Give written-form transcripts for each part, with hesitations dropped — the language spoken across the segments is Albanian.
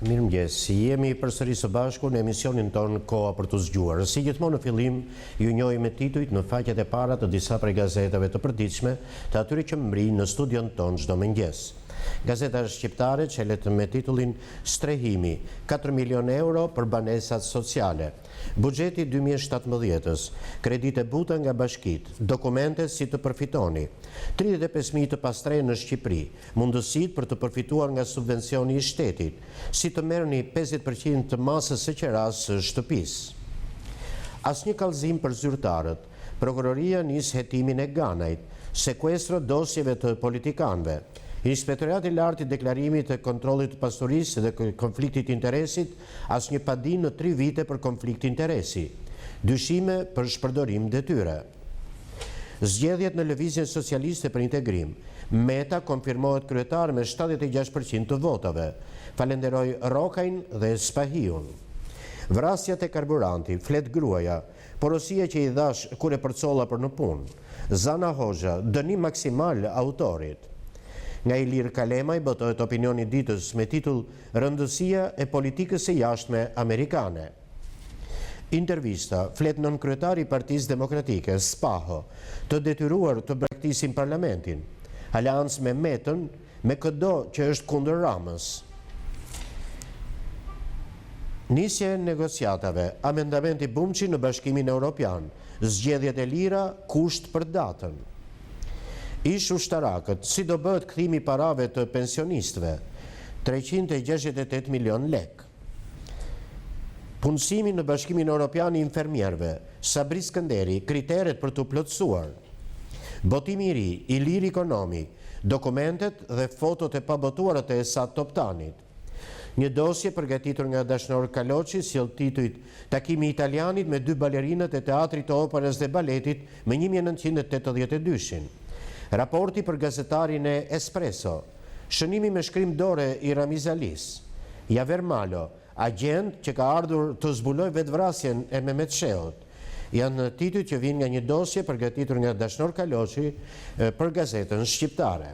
Mirëmëngjes, jemi përsëri së bashku në emisionin ton Koha për të zgjuar. Si gjithmonë në fillim, ju njohim me titujt në faqet e para të disa prej gazetave të përditshme, të atyre që mbrijnë në studion ton çdo mëngjes. Gazeta shqiptare çelet me titullin Strehimi, 4 milion euro për banesat sociale. Buxheti 2017-s, kredite buta nga bashkit, dokumente si të përfitoni, 35.000 të pastrejnë në Shqipëri, mundësit për të përfituar nga subvencioni i shtetit, si të merrni 50% të masës së qeras së shtëpisë. Asnjë kallëzim për zyrtarët, prokuroria nis hetimin e ganajt, sekuestro dosjeve të politikanëve. Inspektorati i lartë i deklarimit të kontrollit të pasurisë dhe konfliktit interesit, asnjë padi në 3 vite për konflikt interesi, dyshime për shpërdorim detyre. Zgjedhjet në Lëvizjen Socialiste për Integrim, Meta konfirmohet kryetar me 76% të votave, falenderoj Rokajn dhe Spahiun. Vrasjat e karburanti, flet gruaja, porosia që i dhash kur e përcolla për në punë, Zana Hoxha, dënim maksimal autorit. Nga Ilir Kalemaj botohet opinioni ditës me titull Rëndësia e politikës së jashtme amerikane. Intervista, flet nën kryetari i Partisë Demokratike, Spaho, të detyruar të braktisin parlamentin, aleancë me Metën, me këdo që është kundër Ramës. Nisje negociatave, amendamenti Bumçi në Bashkimin Evropian, zgjedhjet e lira, kusht për datën. Ish ushtarakët, si do bëhet kthimi parave të pensionistëve, 368 milion lek. Punësimi në Bashkimin Evropian i infermierëve, Sabri Skënderi, kriteret për të plotësuar. Botimi i ri, Ilir ekonomik, dokumentet dhe fotot e pabotuara të Esat Toptanit. Një dosje përgatitur nga Dashnor Kaloçi sjell titujt Takimi i italianit me 2 balerinat e teatrit të operës dhe baletit me 1982-shin. Raporti për gazetarin e Espresso, shënimi me shkrim dore i Ramiz Alis, Javer Malo, agent që ka ardhur të zbuloj vetvrasjen e Mehmet Sheut, janë titujt që vinë nga një dosje përgatitur nga Dashnor Kaloçi për gazetën shqiptare.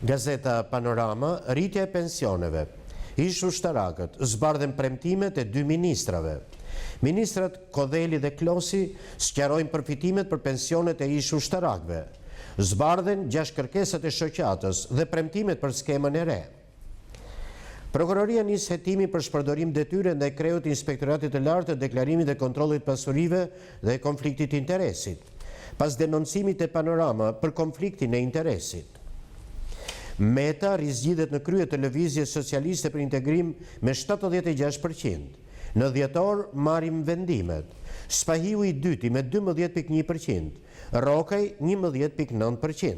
Gazeta Panorama, rritja e pensioneve, ish ushtarakët, zbardhen premtimet e 2 ministrave. Ministrat Kodheli dhe Klosi sqarojnë përfitimet për pensionet e ish ushtarakëve. Zbardhen 6 kërkesat e shoqatës dhe premtimet për skemën e re. Prokuroria nis hetimi për shpërdorim detyre ndaj kreut të Inspektoratit të Lartë të Deklarimit dhe Kontrollit Pasurive dhe Konfliktit Interesit, pas denoncimit e Panorama për konfliktin e interesit. Meta rizgjidhet në krye të Lëvizjes Socialiste për Integrim me 76%. Në dhjetor marrim vendimet. Spahiu i dyti me 12.1%, Rokaj 11.9%.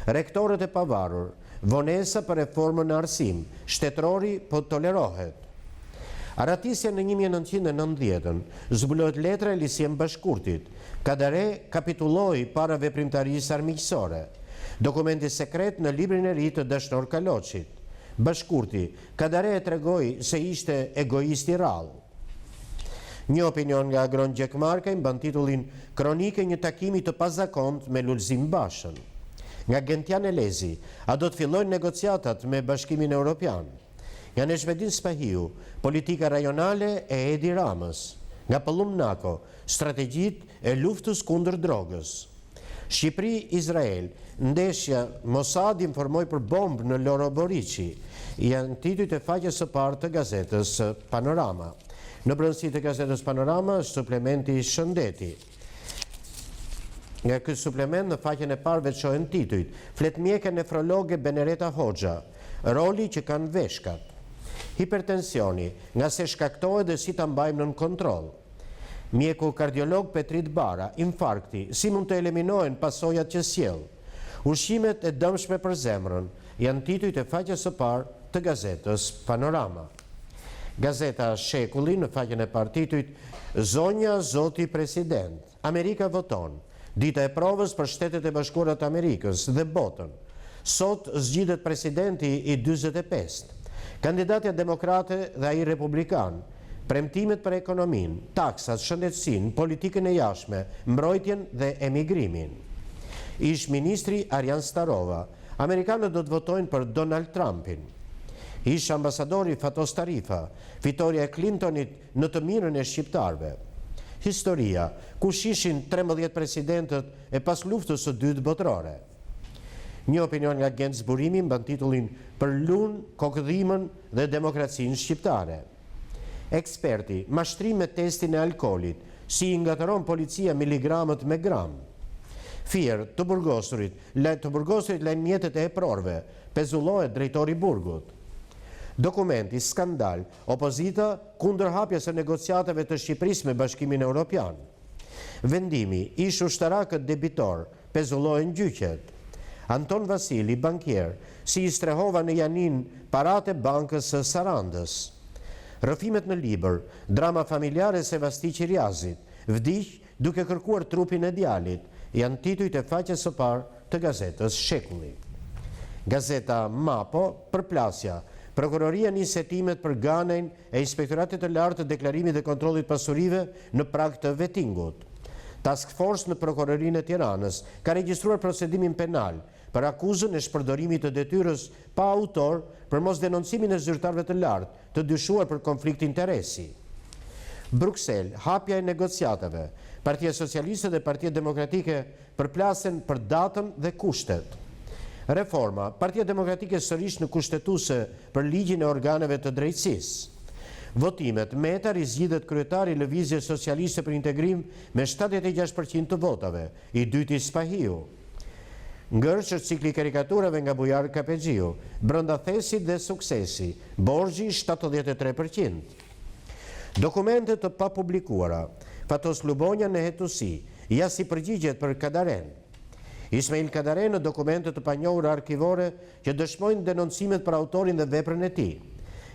Rektorët e pavarur, vonesa për reformën në arsim, shtetërori po tolerohet. Aratisja në 1990-ën, zbulohet letra e Lisiem Bashkurtit, Kadare kapitulloi para veprimtarisë armiqësore, dokumenti sekret në librin e ri të Dashnor Kaloçit. Bashkurti, Kadare e tregoi se ishte egoist i rrallë. Një opinion nga Agron Gjekmarka i mban titullin Kronike një takimi të pazakont me Lulzim Bashën. Nga Gentian Elezi, a do të fillojnë negociatat me Bashkimin Evropian? Nga Neshvedin Spahiu, politika rajonale e Edi Ramës. Nga Pëllum Nako, strategjit e luftës kundër drogës. Shqipëri-Izrael, ndeshja Mossad informoi për bombë në Loroboriçi, janë titujt e faqes së parë të gazetës Panorama. Në brendësi të gazetës Panorama është suplementi Shëndeti. Nga ky suplement në faqen e parë veçohen titujt: Fletmjeke nefrologe Benereta Hoxha, roli që kanë veshkat. Hipertensioni, nga se shkaktohet dhe si ta mbajmë nën kontroll. Mjeku kardiolog Petrit Bara, infarkti, si mund të eliminohen pasojat që sjell. Ushqimet e dëmshme për zemrën, janë titujt e faqes së parë të gazetës Panorama. Gazeta Shekulli në faqen e parë titujt Zonja Zoti President, Amerika voton, dita e provës për Shtetet e Bashkuara të Amerikës dhe botën. Sot zgjidhet presidenti i 45, kandidatja demokrate dhe ai republikan, premtimet për ekonomin, taksat, shëndetësinë, politikën e jashtme, mbrojtjen dhe emigrimin. Ish ministri Arjan Starova, amerikanët do të votojnë për Donald Trumpin. Ish ambasadori Fatos Tarifa, fitoria e Clintonit në të mirën e shqiptarëve. Historia, kush ishin 13 presidentët e pas luftës së dytë botërore. Një opinion nga Gent Zburimi mban titullin Për lunë, kokëdhimën dhe demokracinë shqiptare. Eksperti, mashtrim me testin e alkoolit, si i ngatëron policia miligramët me gram. Fier, të burgosurit lajnë mjetet e eprorve, pezullohet drejtori burgut. Dokumenti, skandal, opozita kundër hapjes së negociatave të Shqipërisë me Bashkimin Evropian. Vendimi, ish ushtarakët debitor, pezullohen gjyqet. Anton Vasili, bankier, si i strehova në Janin parate bankës së Sarandës. Rëfimet në Libër, drama familjare Sevasti Qiriazit, vdiq duke kërkuar trupin e djalit, janë titujt e faqes së parë të gazetës Shekulli. Gazeta Mapo, përplasja, Prokuroria nis hetimet për ganajn e Inspektoratit të Lartë të Deklarimit dhe Kontrollit Pasurive në prag të vettingut. Task Force në Prokurorinë e Tiranës ka regjistruar procedimin penal për akuzën e shpërdorimit të detyrës pa autor për mos denoncimin e zyrtarëve të lartë të dyshuar për konflikt interesi. Bruxelles, hapja e negociatave. Partia Socialiste dhe Partia Demokratike përplasen për datën dhe kushtet. Reforma, Partia Demokratike sërish në kushtetuese për ligjin e organeve të drejtësisë. Votimet, Meta rizgjidhet kryetari i Lëvizjes Socialiste për Integrim me 76% të votave, i dyti Spahiu. Ngërç është cikli karikaturave nga Bujar Kapexhiu, brenda thesit dhe suksesi, borxhi 73%. Dokumentet të papublikuara, Fatos Lubonja në hetusi, ja si përgjigjet për Kadaren. Ismail Kadaren në dokumentet të panjohura arkivore që dëshmojnë denoncimet për autorin dhe veprën e tij.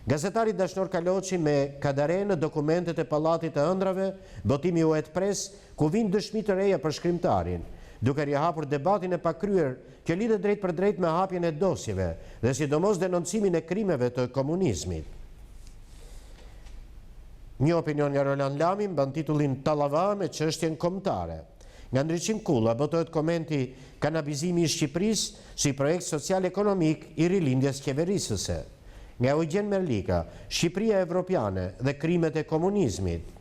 Gazetari Dashnor Kaloçi me Kadaren në dokumentet e Pallatit të Ëndrave, botimi u pres, ku vijnë dëshmi të reja për shkrimtarin, duke rihapur debatin e pakryer që lidhet drejt për drejt me hapjen e dosjeve dhe sidomos denoncimin e krimeve të komunizmit. Një opinion nga Roland Lami mban titullin Tallava me çështjen kombëtare. Nga Ndriçim Kulla botohet komenti Kanabizimi i Shqipërisë si projekt social-ekonomik i rilindjes qeverisëse. Nga Eugen Merlika, Shqipëria evropiane dhe krimet e komunizmit.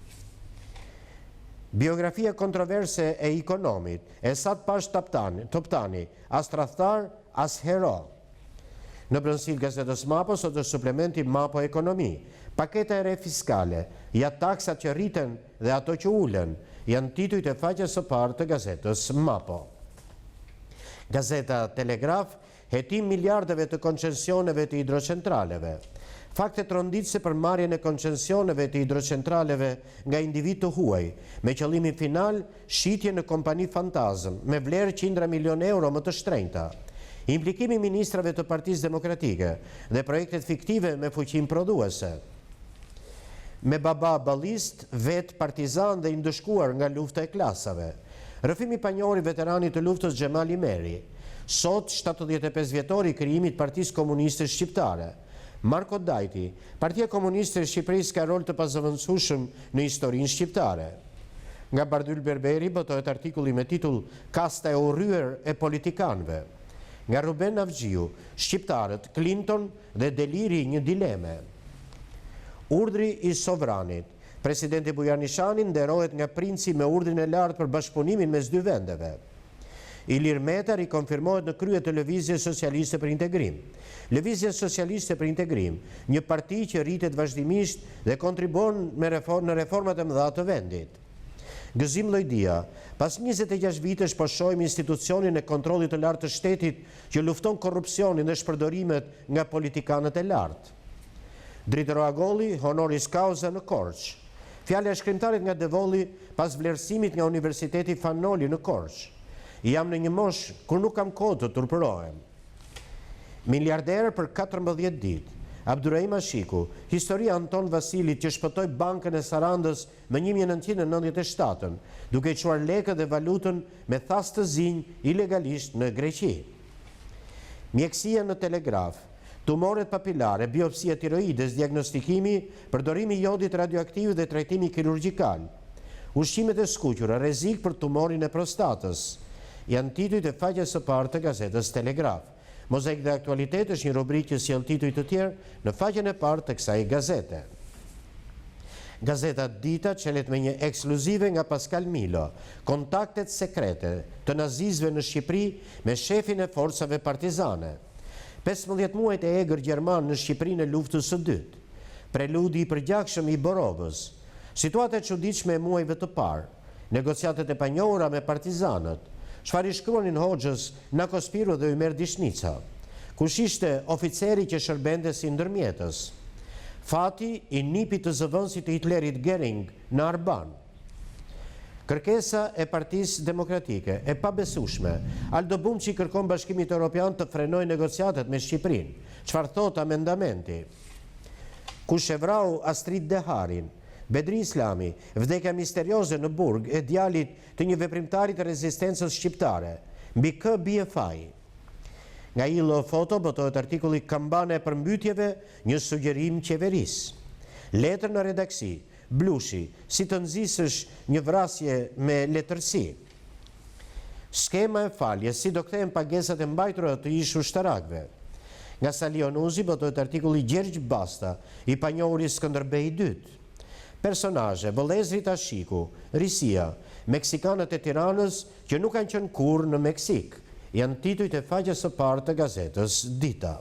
Biografia kontroverse e ikonomit, Esat Pash Toptani, as tradhtar, as hero. Në brënësil gazetës Mapo, sot është suplementi Mapo Ekonomi. Paketa e re fiskale, ja taksat që rriten dhe ato që ulen, janë titujt e faqes së parë të gazetës Mapo. Gazeta Telegraf, hetim miliardeve të koncesioneve të hidrocentraleve. Faktet ronditëse për marrjen e koncesioneve të hidrocentraleve nga individ të huaj, me qëllimin final shitje në kompani fantazm, me vlerë 100 milion euro më të shtrenjta. Implikimi ministrave të Partisë Demokratike dhe projektet fiktive me fuqim prodhuese. Me baba ballist, vet partizan dhe i ndëshkuar nga lufta e klasave. Rrëfimi panjori veteranit të luftës Xhemali Meri. Sot 75 vjetori i krijimit Partisë Komuniste Shqiptare. Marko Dajti, Partia Komuniste e Shqipërisë ka rol të pazëvendësueshëm në historinë shqiptare. Nga Bardyl Berberi botohet artikulli me titull Kasta e urryer e politikanëve. Nga Ruben Avgjiu, shqiptarët, Clinton dhe deliri një dileme. Urdhri i sovranit. Presidenti Bujar Nishani nderohet nga princi me urdhrin e lartë për bashkëpunimin mes dy vendeve. Ilir Meta rikonfirmohet në krye të Lëvizjes Socialiste për Integrim. Lëvizja Socialiste për Integrim, një parti që rritet vazhdimisht dhe kontribuon në reformat e mëdha të vendit. Gëzim Llojdia, pas 26 vitesh po shohim institucionin e kontrollit të lartë të shtetit që lufton korrupsionin dhe shpërdorimet nga politikanët e lartë. Dritero Agolli, honoris causa në Korçë. Fjala e shkrimtarit nga Devolli pas vlerësimit nga Universiteti Fanoli në Korçë. Jam në një moshë kur nuk kam kohë të turpërohem. Miliarder për 14 ditë. Abdurrahim Ashiku, historia Anton Vasilit që shpëtoi bankën e Sarandës më 1997, duke çuar lekët dhe valutën me thas të zinj ilegalisht në Greqi. Mjekësia në Telegraf, tumoret papilare, biopsia tiroides, diagnostikimi, përdorimi i jodit radioaktiv dhe trajtimi kirurgjikal. Ushqimet e skuqura, rrezik për tumorin e prostatës. Janë titujt e faqes së parë të gazetës Telegraf. Mozaik dhe aktualitet është një rubrikë që sjell tituj të tjerë në faqen e parë të kësaj gazete. Gazeta Dita çelet me një ekskluzive nga Pascal Milo, kontaktet sekrete të nazistëve në Shqipëri me shefin e forcave partizane. 15 muajt e egër gjerman në Shqipërinë e luftës së dytë. Preludi i përgjakshëm i Borovës. Situata e çuditshme e muajve të parë. Negociatet e panjohura me partizanët. Çfarë i shkruanin Hoxhës në Kospiru dhe Ymer Dishnica. Kush ishte oficeri që shërbente si ndërmjetës? Fati i nipit të zëvendësit të Hitlerit Göring në Arban. Kërkesa e Partisë Demokratike e pabesueshme. Aldo Bumçi kërkon Bashkimit Evropian të frenojë negociatet me Shqipërinë. Çfarë thot amendamenti? Kush e vrau Astrid Deharin? Bedri Islami, vdekja misterioze në Burg e djalit të një veprimtari të rezistencës shqiptare. Mbi kë bie faji? Nga ILO Foto botohet artikulli Kambane e përmbytjeve, një sugjerim qeverisë. Letër në redaksi, Blushi, si të nxisësh një vrasje me letërsi. Skema e faljes, si do kthehen pagesat e mbajtura të ish ushtarakëve. Nga Salion Uzi botohet artikulli Gjergj Basta, i panjohuri Skënderbej II. Personazhe, Vëllezrit Ashiku, Risia, Meksikanët e Tiranës që nuk kanë qenë kurrë në Meksik, janë titujt e faqes së parë të gazetës Dita.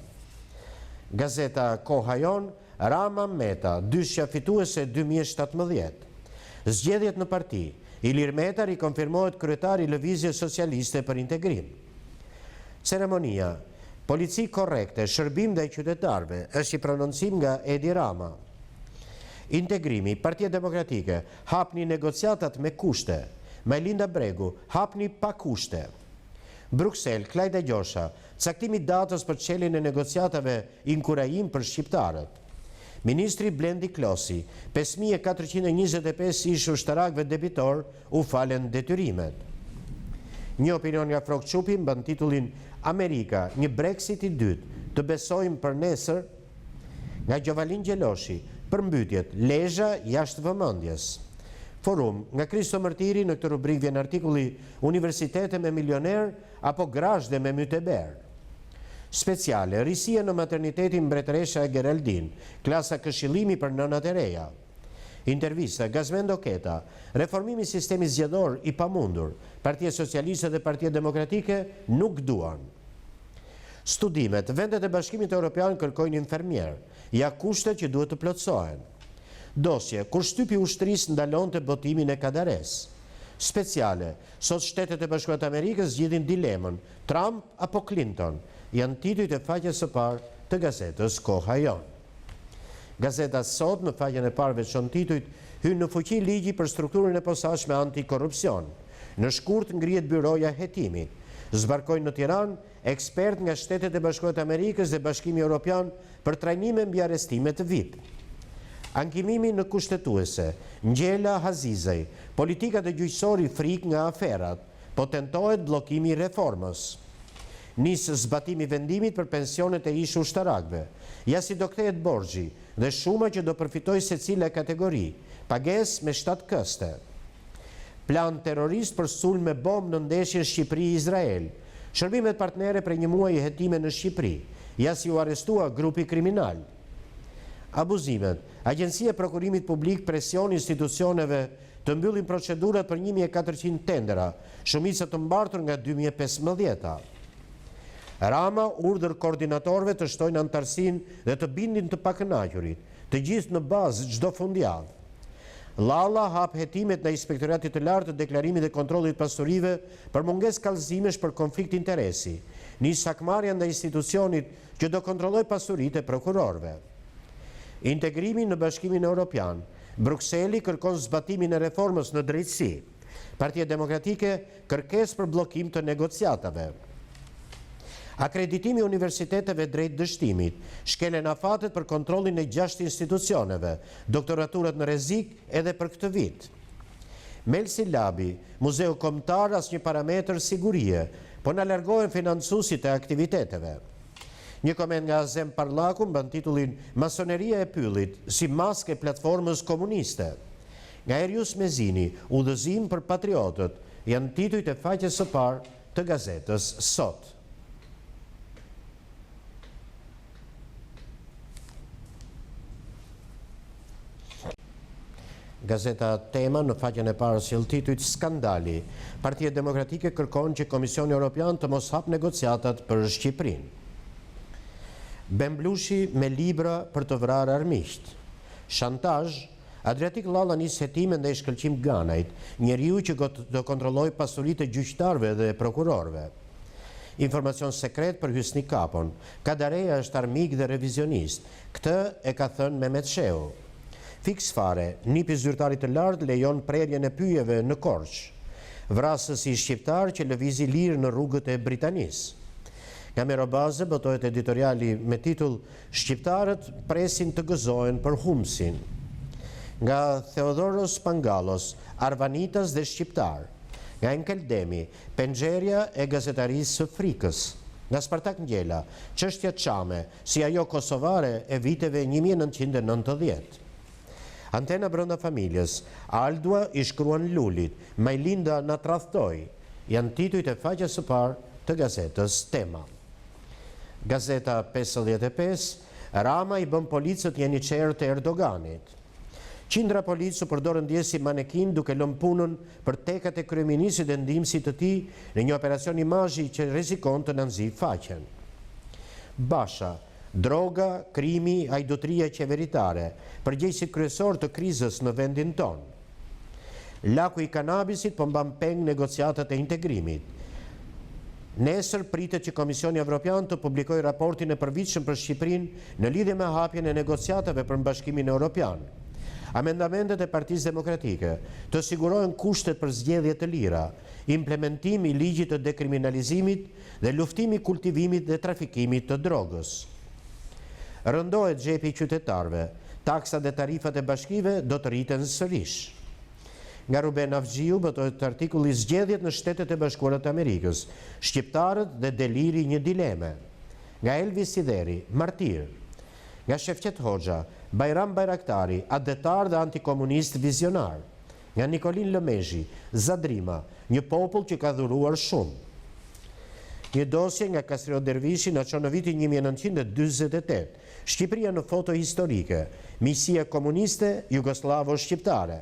Gazeta Koha Jon, Rama Meta, dyshja fituese 2017. Zgjedhjet në parti, Ilir Meta rikonfirmohet kryetari i Lëvizjes Socialiste për Integrim. Ceremonia, Polici korrekte, shërbim ndaj qytetarëve, është i prononcim nga Edi Rama. Integrimi, Partia Demokratike, hapni negociatat me kushte. Majlinda Bregu, hapni pa kushte. Bruksel, Klajda Gjosha, caktimi datës për çeljen e negociatave inkurajim për shqiptarët. Ministri Blendi Klosi, 5425 ish ushtarakëve debitor u falen detyrimet. Një opinion nga Frok Çupi mban titullin Amerika, një Brexit i dytë, të besojmë për nesër. Nga Gjovalin Gjeloshi, përmbytjet, lezha jashtë vëmendjes. Forum, nga Kristo Mërtiri, në këtë rubrikë vjen artikulli Universitete me milioner apo Grazhde me myteber. Speciale, risia në maternitetin Mbretëresha e Geraldin, klasa këshillimi për nënat e reja. Intervista, Gazmendo Keta, reformimi i sistemit zgjedhor i pamundur, Partia Socialiste dhe Partia Demokratike nuk duan. Studimet, vendet e Bashkimit Evropian kërkojnë infermier, ja kushtet që duhet të plotësohen. Dosje, kur shtypi ushtrisë ndalonte botimin e Kadares. Speciale, sot Shtetet e Bashkuara të Amerikës zgjidhin dilemën, Trump apo Clinton, janë titujt e faqes së parë të gazetës Koha Jon. Gazeta Sot në faqen e parë veçon titujt hyn në fuqi ligji për strukturën e posaçme antikorrupsion. Në shkurt ngrihet byroja hetimit. Zbarkojnë në Tiranë ekspert nga Shtetet e Bashkuara të Amerikës dhe Bashkimi Evropian për trajnime mbi arrestimet VIP. Ankimimi në kushtetuese, Ngjela Hazizaj, politikat e gjyqësori frik nga aferat, po tentohet bllokimi i reformës. Nis zbatimi vendimit për pensionet e ish ushtarakëve. Ja si do kthehet borxhi dhe shuma që do përfitojë secila kategori, pagesë me 7 këste. Plan terrorist për sulm me bombë në ndeshjen Shqipëri-Izrael. Shërbimet partnere për një muaj hetime në Shqipëri. Ja si u arrestua grupi kriminal. Abuzimet. Agjencia e Prokurimit Publik presion institucioneve të mbyllin procedurat për 1400 tendera, shumica të mbartur nga 2015. Rama urdhër koordinatorëve të shtojnë antarësinë dhe të bindin të pakënaqërit, të gjithë në bazë çdo fundjavë. Lalla hap hetimet në Inspektoratit të Lartë të Deklarimit dhe Kontrollit Pasurive për mungesë kallëzimesh për konflikt interesi, nis sakmarrja ndaj institucionit që do kontrollojë pasuritë e prokurorëve. Integrimi në Bashkimin Evropian. Brukseli kërkon zbatimin e reformës në drejtësi. Partia Demokratike kërkesë për bllokim të negociatave. Akreditimi universiteteve drejt dështimit, shkelen afatet për kontrollin e 6 institucioneve, doktoraturat në rrezik edhe për këtë vit. Melsi Labi, Muzeu Kombëtar asnjë parametër sigurie, po na largohen financuesit e aktiviteteve. Një koment nga Azem Parlaku mban titullin Masoneria e pyllit si maskë e platformës komuniste. Nga Erius Mezini, udhëzim për patriotët, janë titujt e faqes së parë të gazetës Sot. Gazeta Tema në faqen e parë sjell titujt Skandali. Partia Demokratike kërkon që Komisioni Evropian të mos hap negociatat për Shqipërinë. Bemblushi me libra për të vrarë armiqt. Shantazh. Adriatik Lalla nis hetime ndaj Shkëlqim Ganajt, njeriu që do kontrolloj pasuritë e gjyqtarëve dhe prokurorëve. Informacion sekret për Hysni Kapon. Kadareja është armik dhe revizionist. Këtë e ka thënë Mehmet Shehu. Fiks fare, nipi zyrtarit të lartë lejon prerjen e pyjeve në Korçë. Vrasësi shqiptar që lëvizi lirë në rrugët e Britanisë. Nga Merobaze botohet editoriali me titull Shqiptarët presin të gëzohen për humsin. Nga Theodoros Pangalos, Arvanitas dhe Shqiptar. Nga Enkeldemi, Pengjerja e gazetarisë së frikës. Nga Spartak Ngjela, çështja Çame, si ajo kosovare e viteve 1990. Antena brenda familjes, Aldua i shkruan Lulit, Majlinda na tradhtoi. Janë titujt e faqes së parë të gazetës Tema. Gazeta 55, Rama i bën policët jeni qerë të Erdoganit. Qindra policë u përdorën dje si manekin duke lënë punën për tekat e kryeministit dhe ndihmësit të tij në një operacion imazhi që rrezikon të nënzi faqen. Basha, droga, krimi, ajdotria qeveritare, përgjegjësi kryesor të krizës në vendin ton. Laku i kanabisit po mban peng negociatat e integrimit. Nesër pritet që Komisioni Evropian të publikojë raportin e përvitshëm për Shqipërinë në lidhje me hapjen e negociatave për Bashkimin Evropian. Amendamentet e Partisë Demokratike të sigurojnë kushtet për zgjedhje të lira, implementimi i ligjit të dekriminalizimit dhe luftimi i kultivimit dhe trafikimit të drogës. Rëndohet xhepi i qytetarëve, taksat dhe tarifat e bashkive do të rriten sërish. Nga Ruben Afgjiu botohet artikulli zgjedhjet në Shtetet e Bashkuara të Amerikës, shqiptarët dhe deliri një dileme. Nga Elvis Sideri, martir. Nga Shefqet Hoxha, Bajram Bajraktari, adetar dhe antikomunist vizionar. Nga Nikolin Lëmezhi, Zadrima, një popull që ka dhuruar shumë. Një dosje nga Kastriot Dervishi na çon në vitin 1948, Shqipëria në foto historike, miqësia komuniste jugoslavo-shqiptare.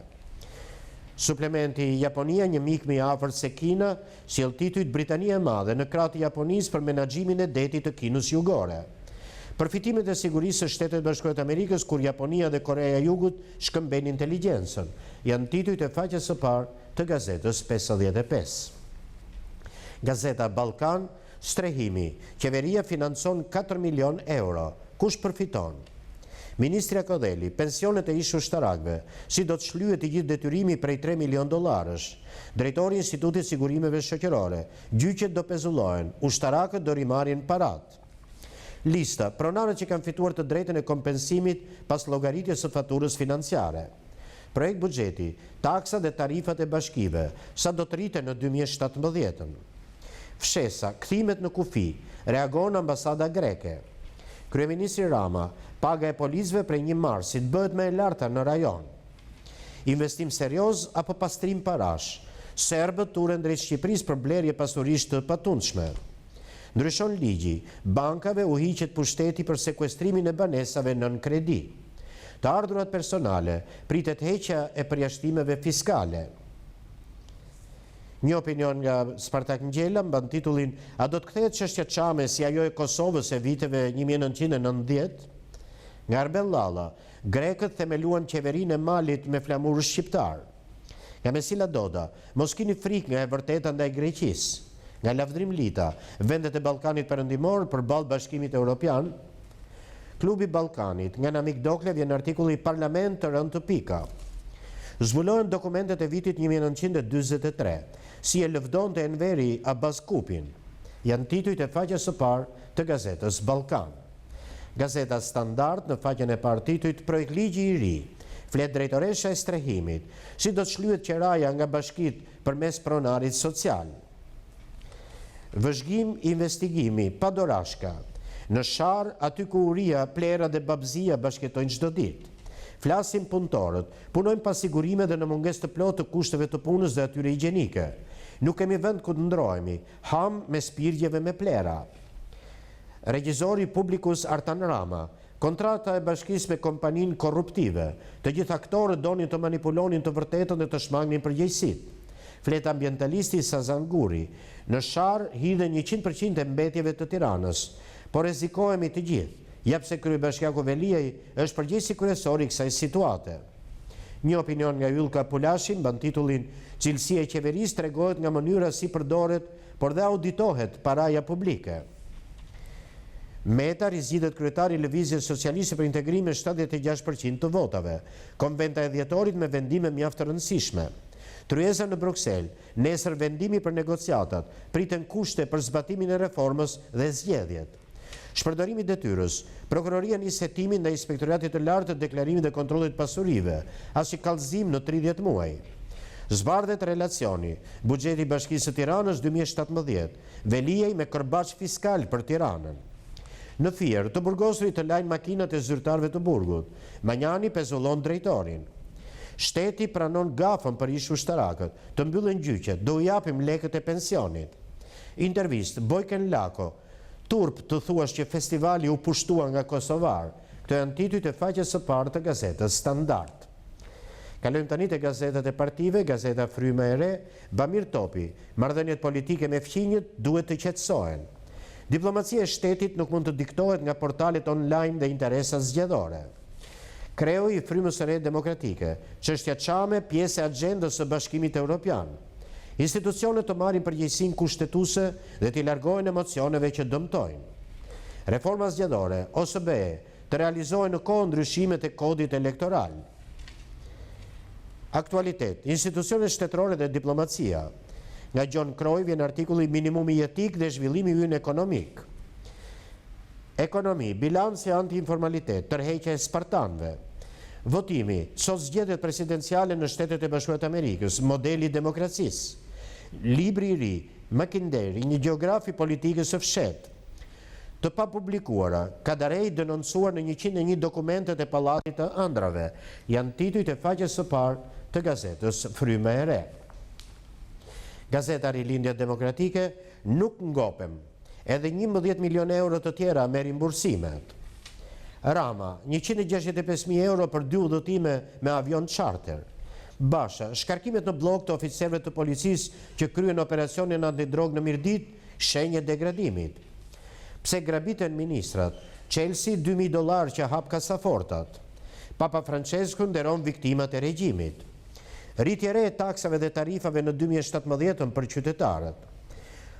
Suplementi Japonia një mikë i afërt se Kina, sjell titujt Britania e Madhe në krah të Japonisë për menaxhimin e detit të Kinës Jugore. Përfitimet e sigurisë së Shtetet e Bashkuara të Amerikës kur Japonia dhe Korea e Jugut shkëmbejnë inteligjencën. Janë titujt e faqes së parë të gazetës 55. Gazeta Ballkan, strehimi. Qeveria financon 4 milion euro. Kush përfiton? Ministri Akodeli, pensionet e ish ushtarakëve, si do të shlyhet i gjithë detyrimi prej 3 milion dollarësh. Drejtori i Institutit Sigurimeve Shoqërore, gjyqet do pezullohen, ushtarakët do rimarrin parat. Lista, pronarët që kanë fituar të drejtën e kompensimit pas llogaritjes së faturës financiare. Projekt buxheti, taksa dhe tarifat e bashkive, sa do të rriten në 2017. Fshesa, kthimet në kufi, reagon ambasada greke. Kryeministri Rama, paga e policëve prej 1 marsit bëhet më e larta në rajon. Investim serioz apo pastrim parash? Serbët turën drejt Shqipërisë për blerje pasurish të patundshme. Ndryshon ligji, bankave u hiqet pushteti për sekuestrimin e banesave nën kredi. Të ardhurat personale, pritet heqja e përjashtimeve fiskale. Një opinion nga Spartak Ngjela mban titullin A do të kthehet çështja Çame si ajo e Kosovës e viteve 1990? Nga Arbel Lalla, grekët themeluan qeverinë e Malit me flamur shqiptar. Nga Mesila Doda, mos keni frikë nga e vërteta ndaj Greqisë. Nga Lavdrim Lita, vendet e Ballkanit Perëndimor përballë Bashkimit Evropian. Klubi Ballkanit, nga Namik Dokle vjen artikulli Parlament të rënd të pika. Zbulohen dokumentet e vitit 1943, si e lëvdonte Enveri Abbas Kupin. Janë titujt e faqes së parë të gazetës Ballkan. Gazeta Standard në faqen e parë titujt Projekt ligji i ri, flet drejtoresha e strehimit, si do të shlyhet qeraja nga bashkit përmes pronarit social. Vëzhgim investigimi pa dorashka. Në Sharr, aty ku uria, plera dhe babzia bashketojnë çdo ditë. Flasim punëtorët, punojnë pa sigurime dhe në mungesë të plotë të kushteve të punës dhe atyre higjienike. Nuk kemi vend ku të ndrohemi, ham me spirgjeve me plera. Regjizori publikus Artan Rama, kontrata e bashkisë me kompaninë korruptive. Të gjithë aktorët donin të manipulonin të vërtetën dhe të shmangnin përgjegjësitë. Flet ambientalisti Sazan Guri. Në Sharr hidhen 100% e mbetjeve të Tiranës, por rrezikohemi të gjithë. Jepse kryebashkiaku Veliaj është përgjegjësi kryesor i kësaj situate. Një opinion nga Ylka Pulashi mban titullin "Cilësia e qeverisë tregohet nga mënyra si përdoret, por dhe auditohet paraja publike". Meta rizgjitet kryetari i Lëvizjes Socialiste për Integrim me 76% të votave. Konventa e Dhjetorit me vendime mjaft të rëndësishme. Tryeza në Bruksel, nesër vendimi për negociatat, priten kushte për zbatimin e reformës dhe zgjedhjet. Shpërdorimi i detyrës, prokuroria nis hetimin ndaj Inspektoratit të Lartë të Deklarimit dhe Kontrollit Pasurive, as i kallëzim në 30 muaj. Zbardhet relacioni, buxheti i Bashkisë së Tiranës 2017, Veliaj me kërbaç fiskal për Tiranën. Në Fier, të burgosurit të lajnë makinat e zyrtarëve të burgut, Manjani pezullon drejtorin. Shteti pranon gafën për ish ushtarakët, të mbyllen gjyqet, do u japim lekët e pensionit. Intervist, Bojken Lako, turp të thuash që festivali u pushtua nga kosovar. Këto janë titujt e faqes së parë të gazetës Standard. Kalojmë tani te gazetat e partive, gazeta Fryma e Re, Bamir Topi, marrëdhëniet politike me fqinjët duhet të qetësohen. Diplomacia e shtetit nuk mund të diktohet nga portalet online dhe interesa zgjedhore. Kreu i Frymës së Re Demokratike, çështja Çame, pjesë e agjendës së Bashkimit Evropian. Institucionet të marrin përgjegjësinë kushtetuese dhe t'i largojnë emocioneve që dëmtojnë. Reforma zgjedhore, OSBE, të realizohen në kohë ndryshimet e kodit elektoral. Aktualitet, institucionet shtetërore dhe diplomacia. Nga John Croy vjen artikulli minimumi jetik dhe zhvillimi i ynë ekonomik. Ekonomi, bilanci anti-informalitet, tërheqja e spartanëve. Votimi, sot zgjedhjet presidenciale në Shtetet e Bashkuara të Amerikës, modeli i demokracisë. Libri i ri, Mackinder, një gjeografi politikës së fshehtë. Të papublikuara, Kadarej denoncuar në 101 dokumentet e Pallatit të Ëndrave, janë titujt e faqes së parë të gazetës Fryma e Re. Gazeta Rilindja Demokratike, nuk ngopem. Edhe 11 milion euro të tjera me rimbursimet. Rama, 165.000 euro për 2 udhëtime me avion charter. Basha, shkarkimet në blok të oficerëve të policisë që kryen operacionin antidrog në Mirdit, shenjë degradimit. Pse grabiten ministrat, Chelsea $2.000 që hap kasafortat. Papa Francesku nderon viktimat e regjimit. Rritje re e taksave dhe tarifave në 2017 për qytetarët.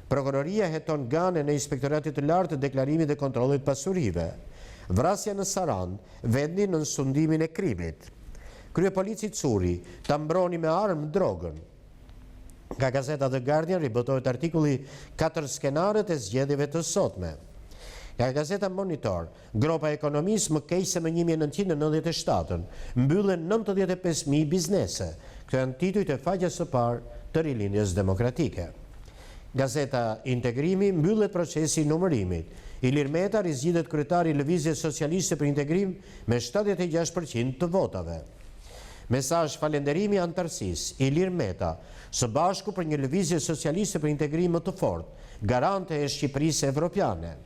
Prokuroria heton gane në Inspektoratit të Lartë të Deklarimit dhe Kontrollit Pasurive. Vrasja në Saran, vendi në sundimin e krimit. Kryepolici Curi, ta mbroni me armë drogën. Nga gazeta The Guardian ribotohet artikulli 4 skenaret e zgjedhjeve të sotme. Nga gazeta Monitor, gropa e ekonomisë më keq se më 1997, mbyllen 95.000 biznese. Këto janë titujt e faqes së parë të Rilindjes Demokratike. Gazeta Integrimi, mbyllet procesi i numërimit. Ilir Meta rizgjitet kryetari i Lëvizjes Socialiste për Integrim me 76% të votave. Mesazh falënderimi antarësisë, Ilir Meta, së bashku për një Lëvizje Socialiste për Integrim më të fortë, garante e Shqipërisë evropiane.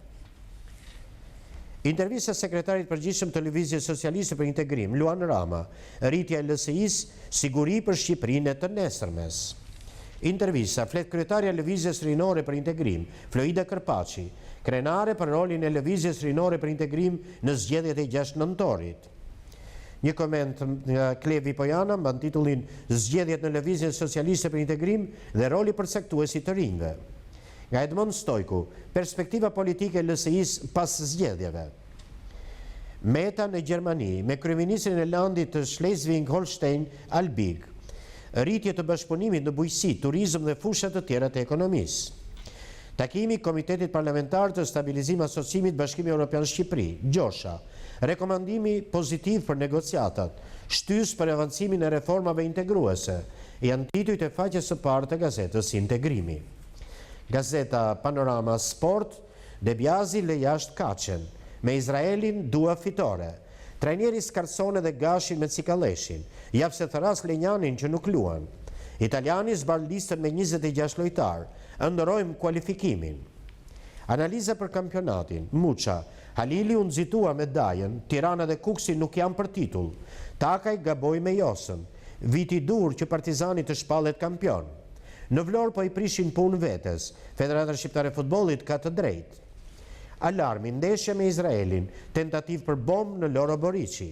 Intervista sekretarit përgjithshëm të Lëvizjes Socialiste për Integrim, Luan Rama, rritja e LSI-s, siguri për Shqipërinë e të nesërmes. Intervista flet kryetarja e Lëvizjes Rinore për Integrim, Florida Kërpaçi, krenare për rolin e Lëvizjes Rinore për Integrim në zgjedhjet e 6 nëntorit. Një koment nga Klevi Pojana mban titullin "Zgjedhjet në Lëvizjen Socialiste për Integrim dhe roli përcaktuesi të rinjve". Nga Edmond Stojku, perspektiva politike e LSI-s pas zgjedhjeve. Meta në Gjermani, me kryeministrin e landit të Schleswig-Holstein, Albig. Rritje të bashkëpunimit në bujqësi, turizëm dhe fushat të tjera të ekonomisë. Takimi i Komitetit Parlamentar të Stabilizim Asociimit Bashkimi Evropian Shqipëri, Gjosha. Rekomandimi pozitiv për negociatat, shtys për avancimin e reformave integruese, janë titujt e faqes së parë të gazetës Integrimi. Gazeta Panorama Sport, Debjazi le jashtë Kaçen, me Izraelin dua fitore. Trajneri Skarsone dhe Gashin me Cikaleshin, jap se Tharas Lenjanin që nuk luan. Italiani zbar listën me 26 lojtar, ndërojmë kualifikimin. Analiza për kampionatin, Muça, Halili u nxitua medaljen, Tirana dhe Kuksi nuk janë për titull. Takaj gaboj me Josën. Viti dur që Partizani të shpallet kampion. Në Vlorë po i prishin punë vetes. Federata Shqiptare e Futbollit ka të drejtë. Alarmi, ndeshja me Izraelin, tentativ për bombë në Loro Boriçi.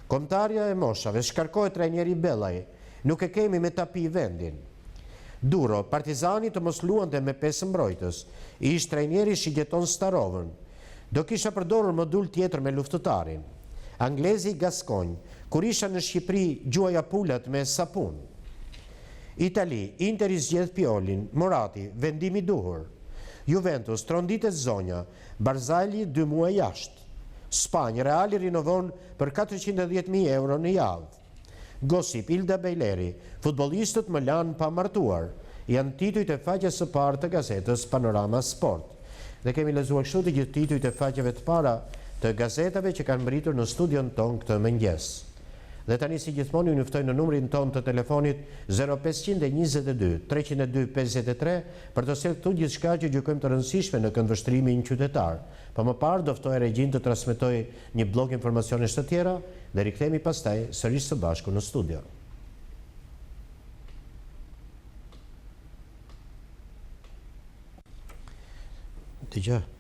Kombëtarja e moshave, shkarkohet trajneri Bellaj, nuk e kemi me tapi vendin. Duro, Partizani të mos luante me 5 mbrojtës, ish trajneri shigjeton Starovën. Do kisha përdorur modul tjetër me luftëtarin. Anglezi Gaskonj, kur isha në Shqipëri, gjuaja pulat me sapun. Itali, Inter i zgjedh Piolin, Morati, vendimi duhur. Juventus, tronditet zonja, Barzali 2 muaj jashtë. Spanjë, Reali rinovon për 410.000 euro në javë. Gosip, Ilda Bejleri, futbolistët më lanë pa martuar, janë titujt e faqes së parë të gazetës Panorama Sport. Dhe kemi lexuar kështu të gjithë titujt e faqeve të para të gazetave që kanë mbritur në studion ton këtë mëngjes. Dhe tani si gjithmonë ju njoftoj në numrin ton të telefonit 0522 302 53 për të sjellë këtu gjithçka që gjykojmë të rëndësishme në këndvështrimin qytetar. Po më parë do ftoj regjin të transmetoj një blok informacionesh të tjera dhe rikthehemi pastaj sërish së bashku në studio. Dëgjoj.